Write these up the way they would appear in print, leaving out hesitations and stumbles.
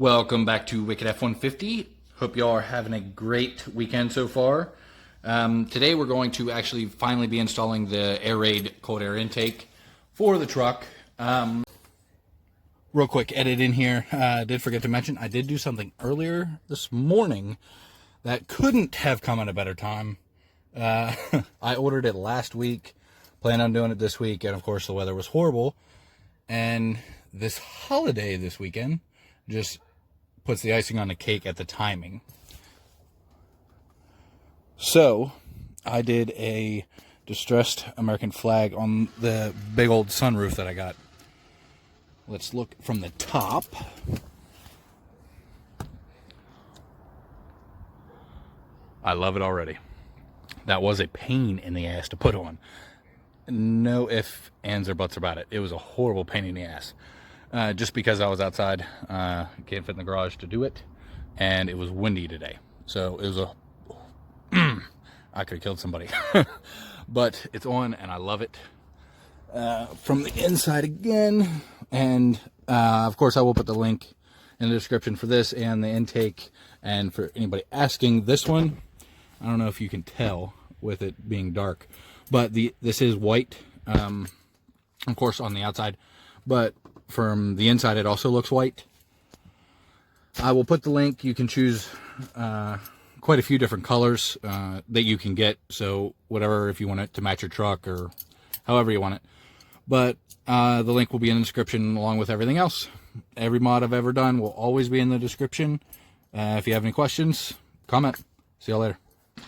Welcome back to Wicked F150. Hope y'all are having a great weekend so far. Today we're going to actually finally be installing the Airaid cold air intake for the truck. Real quick edit in here. I did forget to mention, I did do something earlier this morning that couldn't have come at a better time. I ordered it last week, planned on doing it this week, and of course the weather was horrible. And this holiday this weekend just puts the icing on the cake at the timing. So I did a distressed American flag on the big old sunroof that I got. Let's look from the top. I love it already. That was a pain in the ass to put on. No ifs, ands, or buts about it. It was a horrible pain in the ass. Just because I was outside, can't fit in the garage to do it, and it was windy today. So it was I could have killed somebody. But it's on, and I love it. From the inside again, and of course I will put the link in the description for this and the intake. And for anybody asking, this one, I don't know if you can tell with it being dark, but this is white, of course on the outside, but from the inside it also looks white. I will put the link. You can choose quite a few different colors that you can get, so whatever, if you want it to match your truck or however you want it. But the link will be in the description along with everything else. Every mod I've ever done will always be in the description. If you have any questions, comment. See y'all later.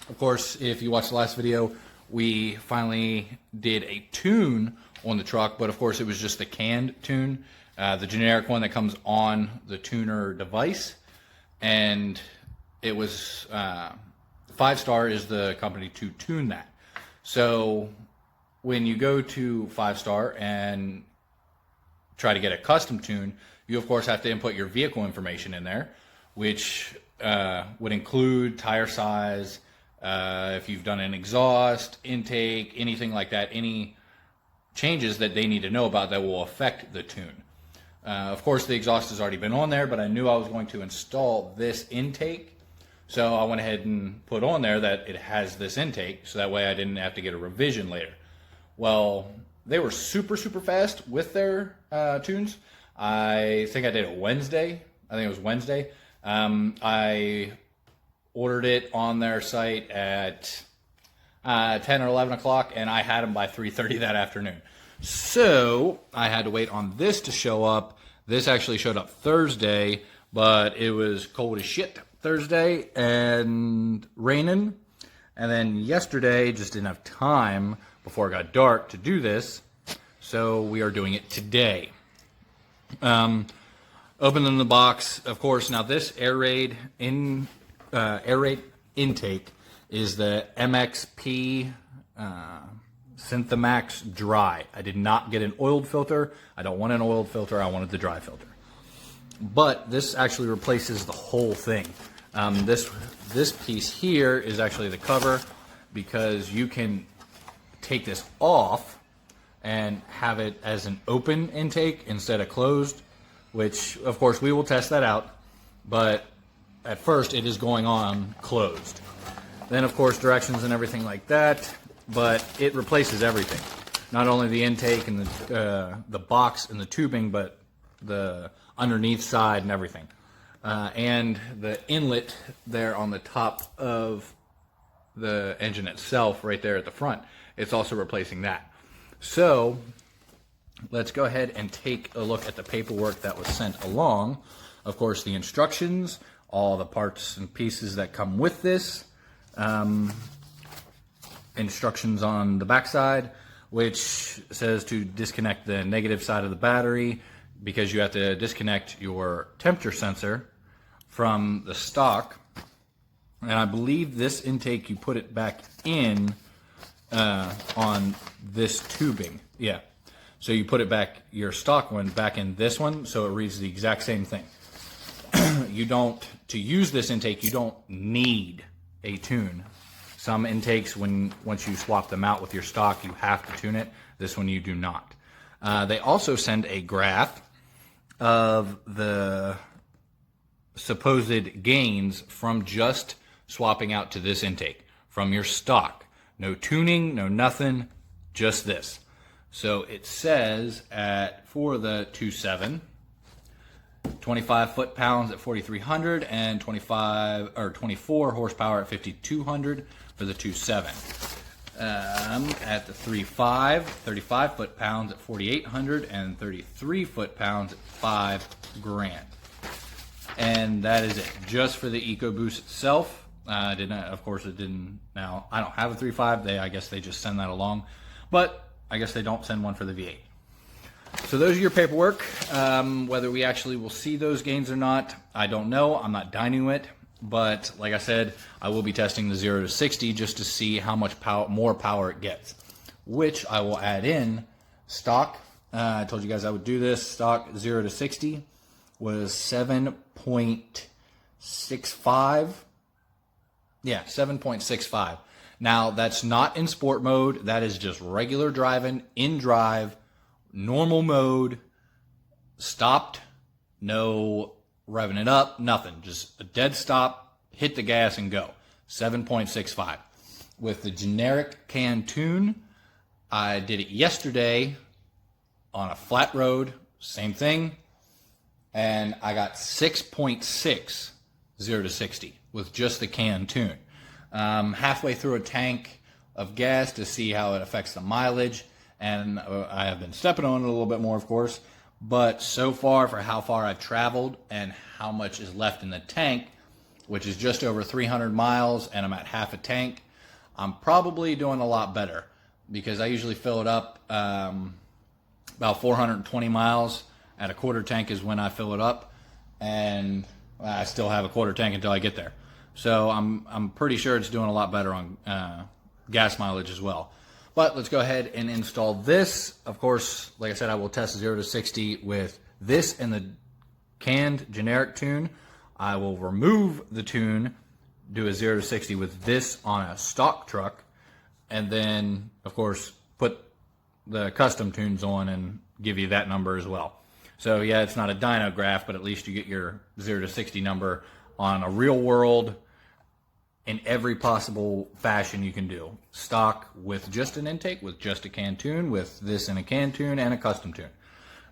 Of course, if you watched the last video, we finally did a tune on the truck, but of course it was just the canned tune, the generic one that comes on the tuner device. And it was 5-Star is the company to tune that. So when you go to 5-Star and try to get a custom tune, you of course have to input your vehicle information in there, which would include tire size, if you've done an exhaust, intake, anything like that, any changes that they need to know about that will affect the tune. Of course the exhaust has already been on there, but I knew I was going to install this intake, so I went ahead and put on there that it has this intake, so that way I didn't have to get a revision later. Well, they were super fast with their tunes. I think I did it Wednesday. I think it was Wednesday. I ordered it on their site at 10 or 11 o'clock, and I had them by 3:30 that afternoon. So I had to wait on this to show up. This actually showed up Thursday, but it was cold as shit Thursday and raining. And then yesterday, just didn't have time before it got dark to do this. So we are doing it today. Opening the box, of course. Now this Airaid intake is the MXP Synthemax Dry. I did not get an oiled filter. I don't want an oiled filter. I wanted the dry filter. But this actually replaces the whole thing. This piece here is actually the cover, because you can take this off and have it as an open intake instead of closed, which of course we will test that out, but at first it is going on closed. Then of course directions and everything like that, but it replaces everything. Not only the intake and the box and the tubing, but the underneath side and everything. And the inlet there on the top of the engine itself, right there at the front, it's also replacing that. So let's go ahead and take a look at the paperwork that was sent along. Of course, the instructions, all the parts and pieces that come with this. Instructions on the backside, which says to disconnect the negative side of the battery, because you have to disconnect your temperature sensor from the stock. And I believe this intake, you put it back in on this tubing. Yeah. So you put it back, your stock one, back in this one, so it reads the exact same thing. You don't, to use this intake, you don't need a tune. Some intakes, once you swap them out with your stock, you have to tune it. This one you do not. They also send a graph of the supposed gains from just swapping out to this intake from your stock. No tuning, no nothing, just this. So it says for the 2.7, 25 foot-pounds at 4,300 and 24 horsepower at 5,200 for the 2.7. At the 3.5, 35 foot-pounds at 4,800 and 33 foot-pounds at $5,000. And that is it, just for the EcoBoost itself. Of course, it didn't. Now I don't have a 3.5. I guess they just send that along, but I guess they don't send one for the V8. So those are your paperwork. Whether we actually will see those gains or not, I don't know. I'm not dynoing it. But like I said, I will be testing the 0 to 60 just to see how much more power it gets, which I will add in stock. I told you guys I would do this. Stock 0 to 60 was 7.65. Yeah, 7.65. Now, that's not in sport mode. That is just regular driving, in drive, normal mode, stopped, no revving it up, nothing. Just a dead stop, hit the gas and go. 7.65. With the generic can tune, I did it yesterday on a flat road, same thing, and I got 6.6 0 to 60 with just the can tune. Halfway through a tank of gas to see how it affects the mileage, and I have been stepping on it a little bit more, of course. But so far, for how far I've traveled and how much is left in the tank, which is just over 300 miles, and I'm at half a tank, I'm probably doing a lot better, because I usually fill it up about 420 miles. At a quarter tank is when I fill it up, and I still have a quarter tank until I get there. So I'm pretty sure it's doing a lot better on gas mileage as well. But let's go ahead and install this. Of course, like I said, I will test 0 to 60 with this and the canned generic tune. I will remove the tune, do a 0 to 60 with this on a stock truck, and then, of course, put the custom tunes on and give you that number as well. So, yeah, it's not a dyno graph, but at least you get your 0 to 60 number on a real world in every possible fashion you can do. Stock with just an intake, with just a can tune, with this and a can tune, and a custom tune.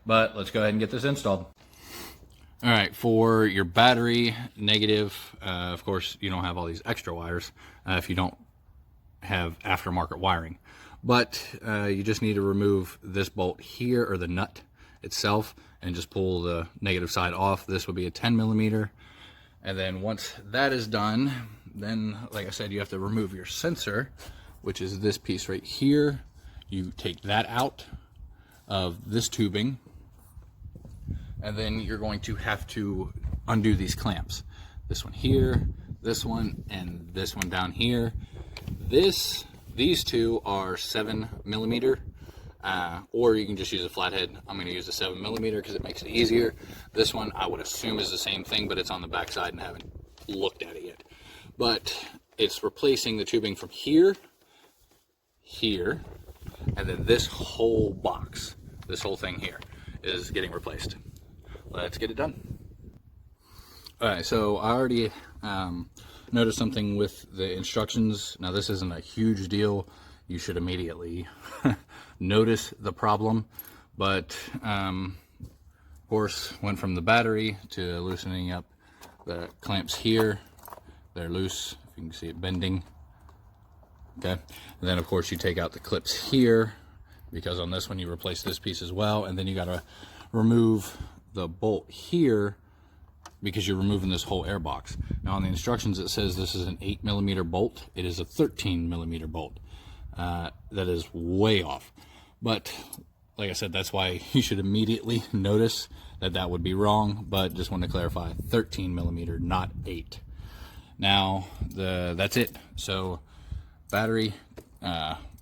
But let's go ahead and get this installed. All right, for your battery negative, of course, you don't have all these extra wires if you don't have aftermarket wiring. But you just need to remove this bolt here, or the nut itself, and just pull the negative side off. This will be a 10 millimeter. And then once that is done, then, like I said, you have to remove your sensor, which is this piece right here. You take that out of this tubing, and then you're going to have to undo these clamps. This one here, this one, and this one down here. These two are 7 millimeter, or you can just use a flathead. I'm going to use a 7 millimeter because it makes it easier. This one I would assume is the same thing, but it's on the back side and I haven't looked at it yet. But it's replacing the tubing from here, here, and then this whole box, this whole thing here, is getting replaced. Let's get it done. All right, so I already noticed something with the instructions. Now, this isn't a huge deal. You should immediately notice the problem. But, of course, went from the battery to loosening up the clamps here. They're loose, if you can see it bending. Okay, and then of course you take out the clips here, because on this one you replace this piece as well, and then you got to remove the bolt here because you're removing this whole air box. Now on the instructions it says this is an 8 millimeter bolt. It is a 13 millimeter bolt. That is way off. But like I said, that's why you should immediately notice that that would be wrong. But just want to clarify, 13 millimeter, not 8. Now, that's it. So, battery,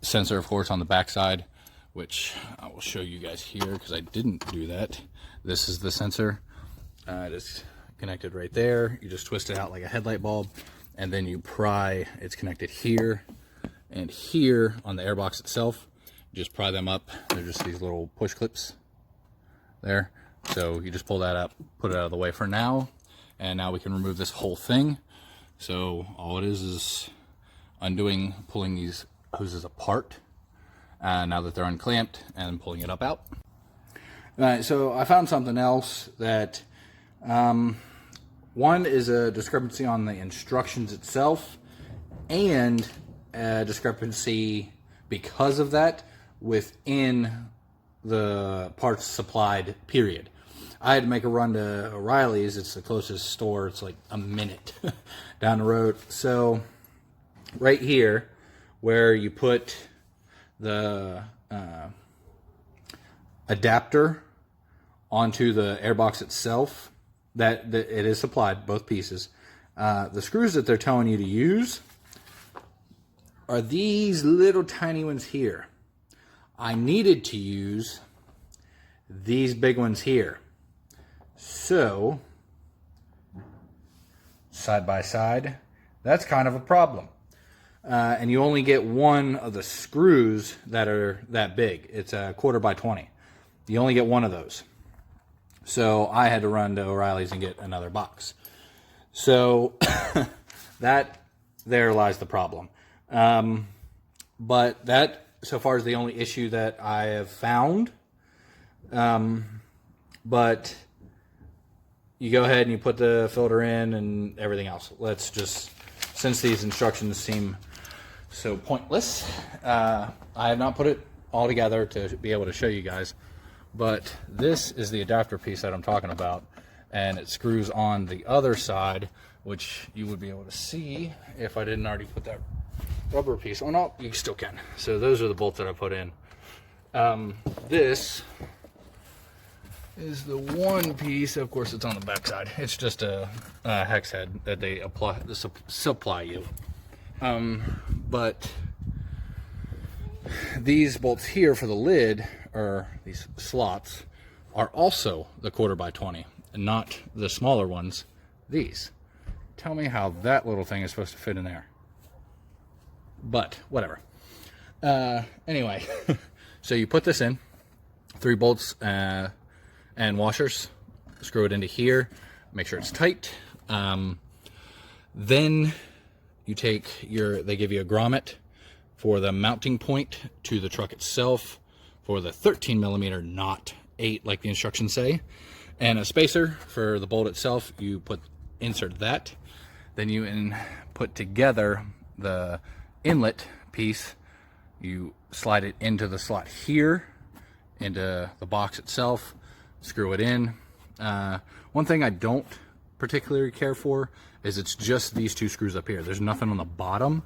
sensor, of course, on the back side, which I will show you guys here because I didn't do that. This is the sensor. It is connected right there. You just twist it out like a headlight bulb, and then you pry. It's connected here and here on the airbox itself. You just pry them up. They're just these little push clips there. So you just pull that up, put it out of the way for now, And now we can remove this whole thing. So all it is pulling these hoses apart now that they're unclamped, and pulling it up out. All right, so I found something else that one is a discrepancy on the instructions itself, and a discrepancy because of that within the parts supplied period. I had to make a run to O'Reilly's. It's the closest store. It's like a minute down the road. So right here where you put the adapter onto the airbox itself, that it is supplied, both pieces. The screws that they're telling you to use are these little tiny ones here. I needed to use these big ones here. So, side by side, that's kind of a problem. And you only get one of the screws that are that big. It's a 1/4 by 20. You only get one of those. So I had to run to O'Reilly's and get another box. So there lies the problem. But that, so far, is the only issue that I have found. But you go ahead and you put the filter in and everything else. Let's just, since these instructions seem so pointless, I have not put it all together to be able to show you guys. But this is the adapter piece that I'm talking about, and it screws on the other side, which you would be able to see if I didn't already put that rubber piece on. Oh, you still can. So those are the bolts that I put in. This is the one piece. Of course, it's on the back side. It's just a hex head that they supply you. But these bolts here for the lid, or these slots, are also the 1/4 by 20, and not the smaller ones, these. Tell me how that little thing is supposed to fit in there. But whatever. Anyway, so you put this in, 3 bolts and washers, screw it into here, make sure it's tight. Then you take they give you a grommet for the mounting point to the truck itself for the 13mm, not 8 like the instructions say, and a spacer for the bolt itself. You insert that, then you put together the inlet piece. You slide it into the slot here, into the box itself, screw it in. One thing I don't particularly care for is it's just these 2 screws up here. There's nothing on the bottom.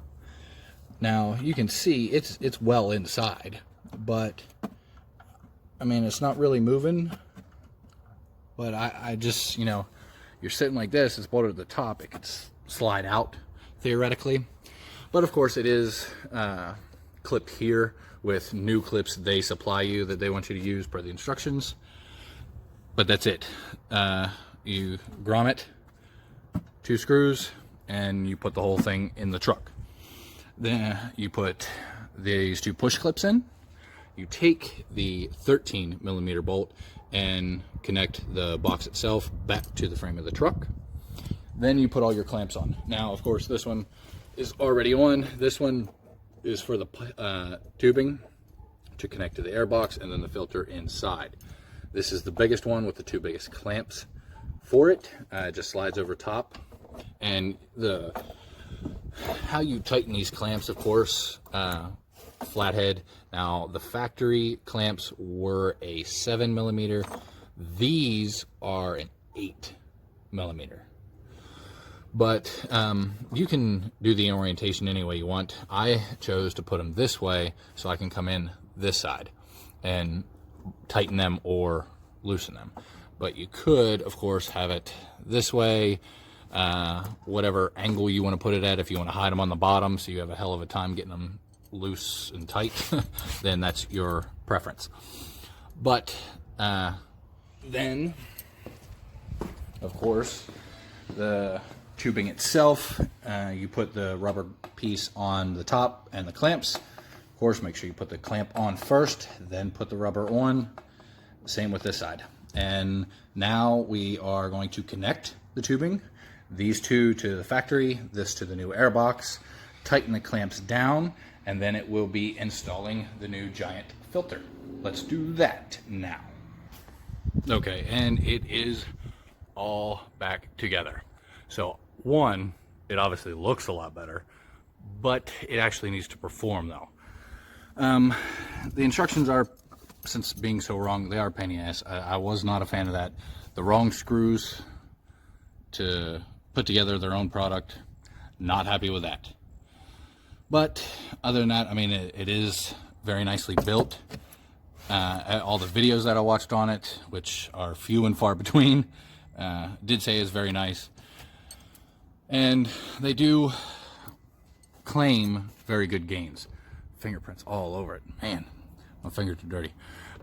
Now you can see it's well inside, but I mean, it's not really moving. But I just, you know, you're sitting like this, it's bolted at the top, it could slide out theoretically. But of course it is clipped here with new clips they supply you that they want you to use per the instructions. But that's it. You grommet 2 screws and you put the whole thing in the truck. Then you put these 2 push clips in. You take the 13mm bolt and connect the box itself back to the frame of the truck. Then you put all your clamps on. Now, of course, this one is already on. This one is for the tubing to connect to the airbox, and then the filter inside. This is the biggest one with the 2 biggest clamps for it. It just slides over top. And how you tighten these clamps, of course, flathead. Now, the factory clamps were a 7mm. These are an 8mm. But you can do the orientation any way you want. I chose to put them this way so I can come in this side and tighten them or loosen them. But you could, of course, have it this way, whatever angle you want to put it at. If you want to hide them on the bottom so you have a hell of a time getting them loose and tight, then that's your preference. But then, of course, the tubing itself, you put the rubber piece on the top and the clamps. Of course, make sure you put the clamp on first, then put the rubber on. Same with this side. And now we are going to connect the tubing, these two to the factory, this to the new air box, tighten the clamps down, and then it will be installing the new giant filter. Let's do that now. Okay, and it is all back together. So one, it obviously looks a lot better, but it actually needs to perform though. The instructions are, since being so wrong, they are a pain in the ass. I was not a fan of that. The wrong screws to put together their own product, not happy with that. But other than that, I mean, it is very nicely built. All the videos that I watched on it, which are few and far between, did say is very nice. And they do claim very good gains. Fingerprints all over it. Man, my fingers are dirty.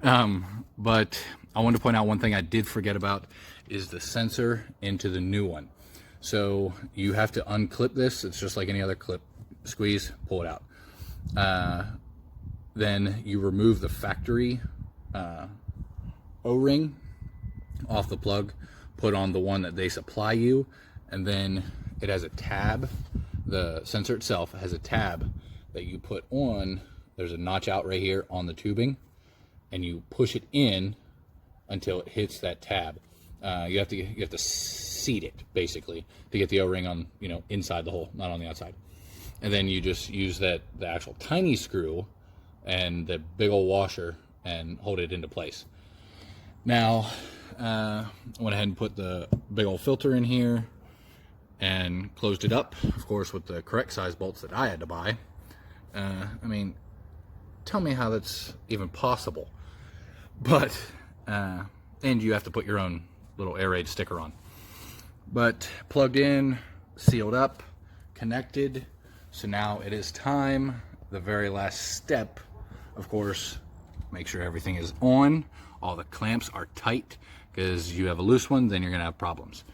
But I wanted to point out one thing I did forget about is the sensor into the new one. So you have to unclip this. It's just like any other clip. Squeeze, pull it out. Then you remove the factory O-ring off the plug, put on the one that they supply you, and then it has a tab. The sensor itself has a tab that you put on. There's a notch out right here on the tubing, and you push it in until it hits that tab. You have to seat it basically to get the O-ring on, you know, inside the hole, not on the outside. And then you just use the actual tiny screw and the big old washer and hold it into place. Now, I went ahead and put the big old filter in here and closed it up, of course, with the correct size bolts that I had to buy. I mean, tell me how that's even possible. But, and you have to put your own little Airaid sticker on. But plugged in, sealed up, connected. So now it is time. The very last step, of course, make sure everything is on. All the clamps are tight, because you have a loose one, then you're gonna have problems.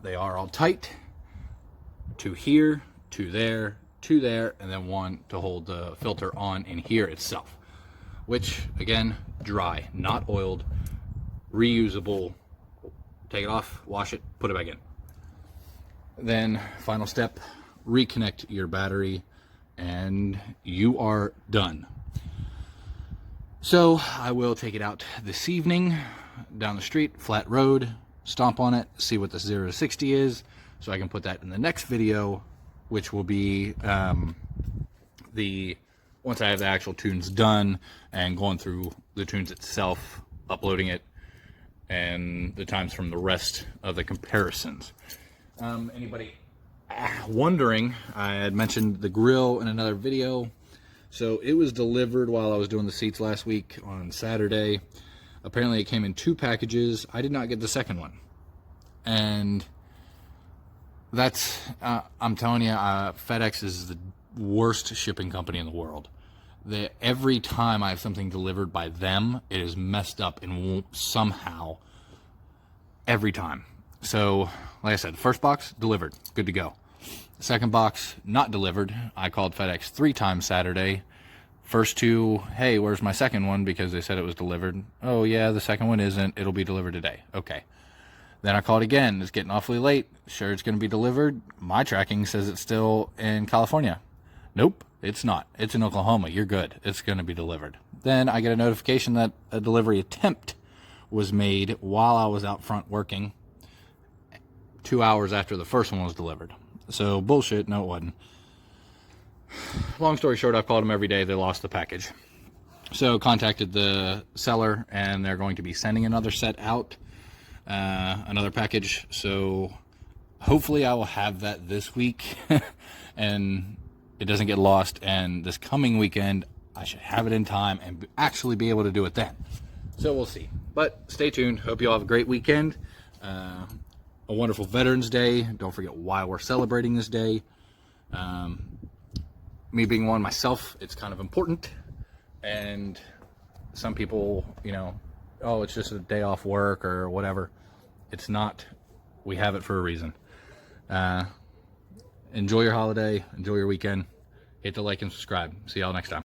They are all tight. To here, to there, to there, and then one to hold the filter on in here itself. Which, again, dry, not oiled, reusable. Take it off, wash it, put it back in. Then, final step, reconnect your battery, and you are done. So I will take it out this evening, down the street, flat road, stomp on it, see what the 0 to 60 is, so I can put that in the next video, which will be once I have the actual tunes done and going through the tunes itself, uploading it, and the times from the rest of the comparisons. Anybody wondering, I had mentioned the grill in another video. So it was delivered while I was doing the seats last week on Saturday. Apparently it came in 2 packages. I did not get the second one. And that's, I'm telling you, FedEx is the worst shipping company in the world. Every time I have something delivered by them, it is messed up and won't somehow, every time. So, like I said, the first box, delivered, good to go. The second box, not delivered. I called FedEx 3 times Saturday. First 2, hey, where's my second one? Because they said it was delivered. Oh yeah, the second one isn't, it'll be delivered today. Okay. Then I called again, it's getting awfully late. Sure, it's gonna be delivered. My tracking says it's still in California. Nope, it's not. It's in Oklahoma, you're good. It's gonna be delivered. Then I get a notification that a delivery attempt was made while I was out front working 2 hours after the first one was delivered. So bullshit, no it wasn't. Long story short, I've called them every day, they lost the package. So contacted the seller and they're going to be sending another set out, another package. So hopefully I will have that this week and it doesn't get lost, and this coming weekend I should have it in time and actually be able to do it then. So we'll see. But stay tuned. Hope you all have a great weekend. A wonderful Veterans Day. Don't forget why we're celebrating this day. Me being one myself, it's kind of important. And some people, you know, oh, it's just a day off work or whatever. It's not. We have it for a reason. Enjoy your holiday. Enjoy your weekend. Hit the like and subscribe. See y'all next time.